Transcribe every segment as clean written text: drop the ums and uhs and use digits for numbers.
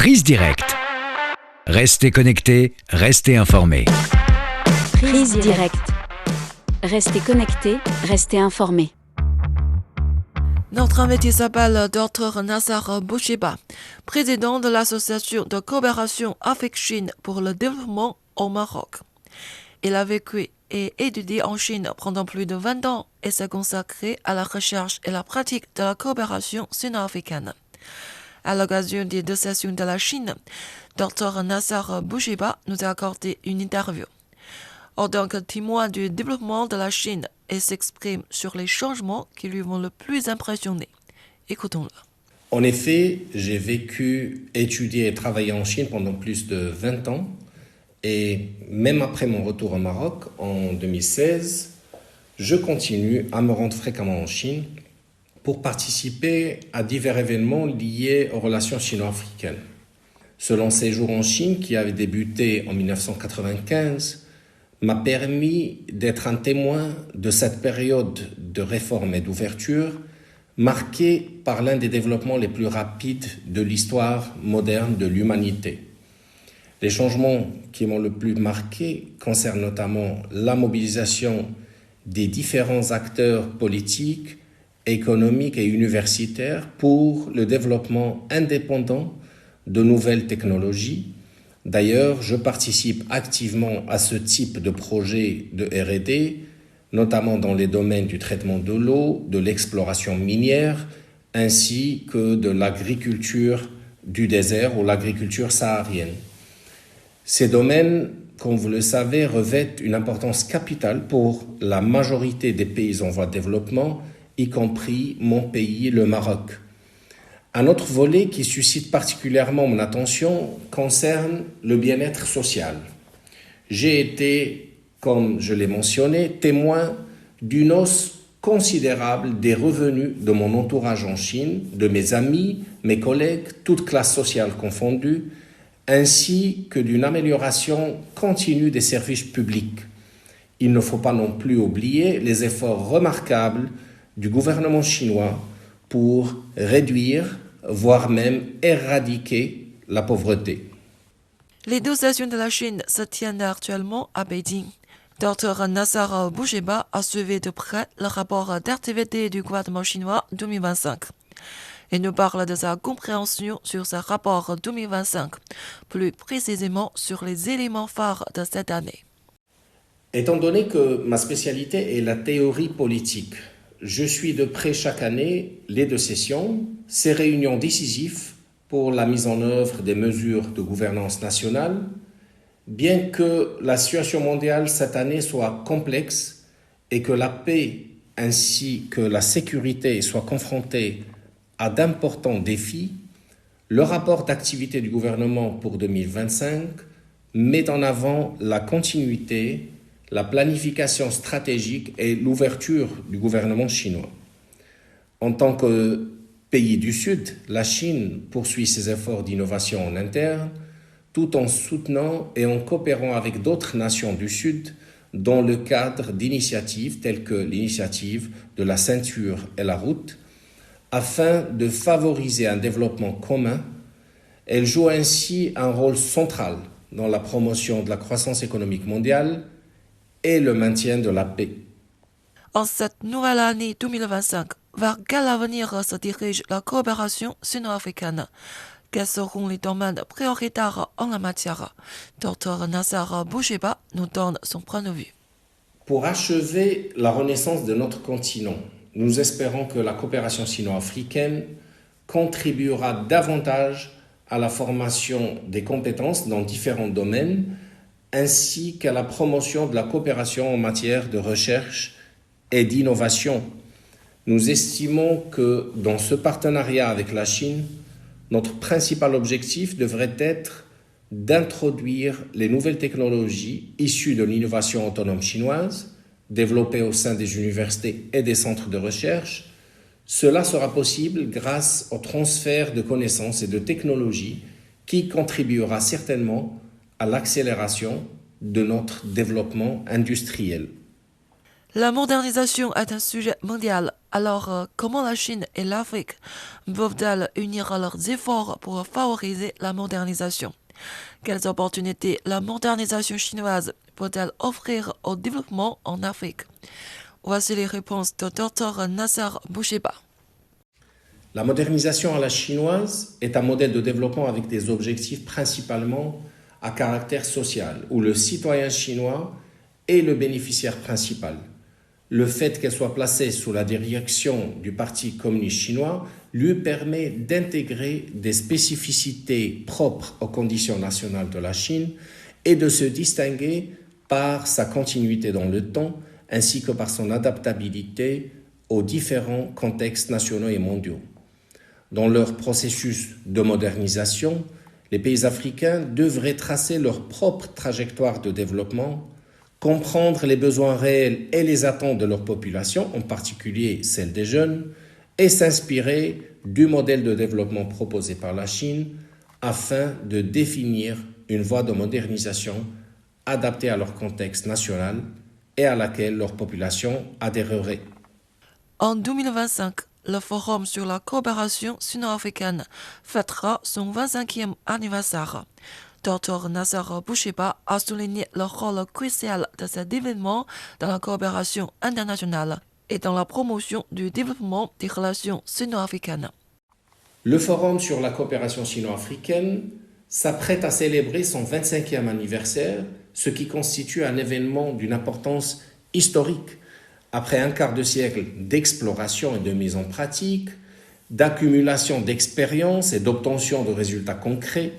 Prise directe. Restez connectés, restez informés. Prise directe. Restez connectés, restez informés. Notre invité s'appelle Dr Nassar Bouchiba, président de l'Association de coopération Afrique-Chine pour le développement au Maroc. Il a vécu et étudié en Chine pendant plus de 20 ans et s'est consacré à la recherche et la pratique de la coopération sino-africaine. À l'occasion des 2 sessions de la Chine, Dr Nassar Bouchiba nous a accordé une interview. En tant que témoin du développement de la Chine, il s'exprime sur les changements qui lui vont le plus impressionner. Écoutons-le. En effet, j'ai vécu, étudié et travaillé en Chine pendant plus de 20 ans. Et même après mon retour au Maroc en 2016, je continue à me rendre fréquemment en Chine pour participer à divers événements liés aux relations sino-africaines. Ce long séjour en Chine, qui avait débuté en 1995, m'a permis d'être un témoin de cette période de réforme et d'ouverture marquée par l'un des développements les plus rapides de l'histoire moderne de l'humanité. Les changements qui m'ont le plus marqué concernent notamment la mobilisation des différents acteurs politiques, économiques et universitaires pour le développement indépendant de nouvelles technologies. D'ailleurs, je participe activement à ce type de projet de R&D, notamment dans les domaines du traitement de l'eau, de l'exploration minière, ainsi que de l'agriculture du désert ou l'agriculture saharienne. Ces domaines, comme vous le savez, revêtent une importance capitale pour la majorité des pays en voie de développement, y compris mon pays, le Maroc. Un autre volet qui suscite particulièrement mon attention concerne le bien-être social. J'ai été, comme je l'ai mentionné, témoin d'une hausse considérable des revenus de mon entourage en Chine, de mes amis, mes collègues, toutes classes sociales confondues, ainsi que d'une amélioration continue des services publics. Il ne faut pas non plus oublier les efforts remarquables du gouvernement chinois pour réduire, voire même éradiquer la pauvreté. Les 2 sessions de la Chine se tiennent actuellement à Beijing. Dr Nassar Bouchiba a suivi de près le rapport d'activité du gouvernement chinois 2025. Il nous parle de sa compréhension sur ce rapport 2025, plus précisément sur les éléments phares de cette année. Étant donné que ma spécialité est la théorie politique, je suis de près chaque année les 2 sessions, ces réunions décisives pour la mise en œuvre des mesures de gouvernance nationale, bien que la situation mondiale cette année soit complexe et que la paix ainsi que la sécurité soient confrontées à d'importants défis, le rapport d'activité du gouvernement pour 2025 met en avant la continuité, la planification stratégique et l'ouverture du gouvernement chinois. En tant que pays du Sud, la Chine poursuit ses efforts d'innovation en interne, tout en soutenant et en coopérant avec d'autres nations du Sud dans le cadre d'initiatives telles que l'initiative de la ceinture et la route, afin de favoriser un développement commun. Elle joue ainsi un rôle central dans la promotion de la croissance économique mondiale et le maintien de la paix. En cette nouvelle année 2025, vers quel avenir se dirige la coopération sino-africaine? Quels seront les domaines prioritaires en la matière? Dr Nassar Bouchiba nous donne son point de vue. Pour achever la renaissance de notre continent, nous espérons que la coopération sino-africaine contribuera davantage à la formation des compétences dans différents domaines, ainsi qu'à la promotion de la coopération en matière de recherche et d'innovation. Nous estimons que dans ce partenariat avec la Chine, notre principal objectif devrait être d'introduire les nouvelles technologies issues de l'innovation autonome chinoise, développées au sein des universités et des centres de recherche. Cela sera possible grâce au transfert de connaissances et de technologies qui contribuera certainement à l'accélération de notre développement industriel. La modernisation est un sujet mondial. Alors, comment la Chine et l'Afrique peuvent-elles unir leurs efforts pour favoriser la modernisation? Quelles opportunités la modernisation chinoise peut-elle offrir au développement en Afrique? Voici les réponses de Dr Nasser Bourguiba. La modernisation à la chinoise est un modèle de développement avec des objectifs principalement à caractère social, où le citoyen chinois est le bénéficiaire principal. Le fait qu'elle soit placée sous la direction du Parti communiste chinois lui permet d'intégrer des spécificités propres aux conditions nationales de la Chine et de se distinguer par sa continuité dans le temps ainsi que par son adaptabilité aux différents contextes nationaux et mondiaux. Dans leur processus de modernisation, les pays africains devraient tracer leur propre trajectoire de développement, comprendre les besoins réels et les attentes de leur population, en particulier celle des jeunes, et s'inspirer du modèle de développement proposé par la Chine afin de définir une voie de modernisation adaptée à leur contexte national et à laquelle leur population adhérerait. En 2025, le Forum sur la coopération sino-africaine fêtera son 25e anniversaire. Dr Nasser Bourguiba a souligné le rôle crucial de cet événement dans la coopération internationale et dans la promotion du développement des relations sino-africaines. Le Forum sur la coopération sino-africaine s'apprête à célébrer son 25e anniversaire, ce qui constitue un événement d'une importance historique. Après un quart de siècle d'exploration et de mise en pratique, d'accumulation d'expériences et d'obtention de résultats concrets,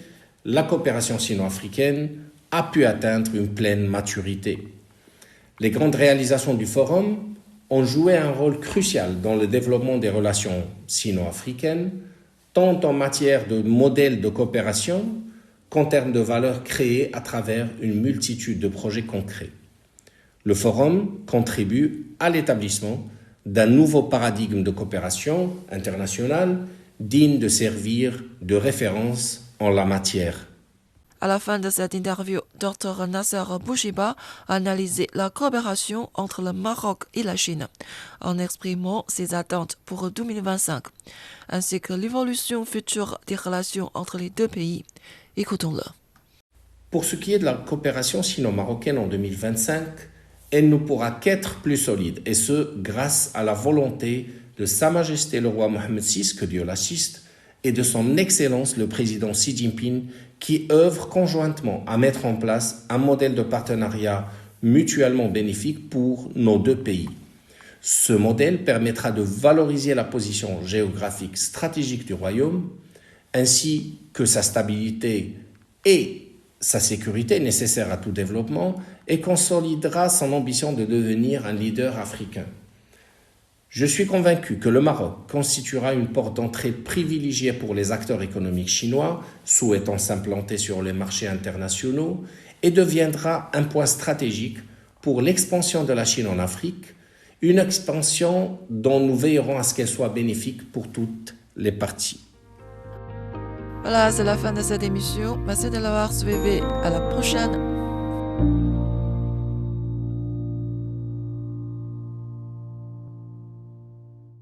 la coopération sino-africaine a pu atteindre une pleine maturité. Les grandes réalisations du Forum ont joué un rôle crucial dans le développement des relations sino-africaines, tant en matière de modèles de coopération qu'en termes de valeurs créées à travers une multitude de projets concrets. Le Forum contribue à l'établissement d'un nouveau paradigme de coopération internationale digne de servir de référence en la matière. À la fin de cette interview, Dr Nasser Bourguiba a analysé la coopération entre le Maroc et la Chine, en exprimant ses attentes pour 2025, ainsi que l'évolution future des relations entre les deux pays. Écoutons-le. Pour ce qui est de la coopération sino-marocaine en 2025, elle ne pourra qu'être plus solide, et ce, grâce à la volonté de Sa Majesté le roi Mohammed VI, que Dieu l'assiste, et de son Excellence le président Xi Jinping, qui œuvre conjointement à mettre en place un modèle de partenariat mutuellement bénéfique pour nos deux pays. Ce modèle permettra de valoriser la position géographique stratégique du royaume, ainsi que sa stabilité et sa sécurité nécessaires à tout développement, et consolidera son ambition de devenir un leader africain. Je suis convaincu que le Maroc constituera une porte d'entrée privilégiée pour les acteurs économiques chinois souhaitant s'implanter sur les marchés internationaux et deviendra un point stratégique pour l'expansion de la Chine en Afrique, une expansion dont nous veillerons à ce qu'elle soit bénéfique pour toutes les parties. Voilà, c'est la fin de cette émission. Merci de l'avoir suivi. À la prochaine.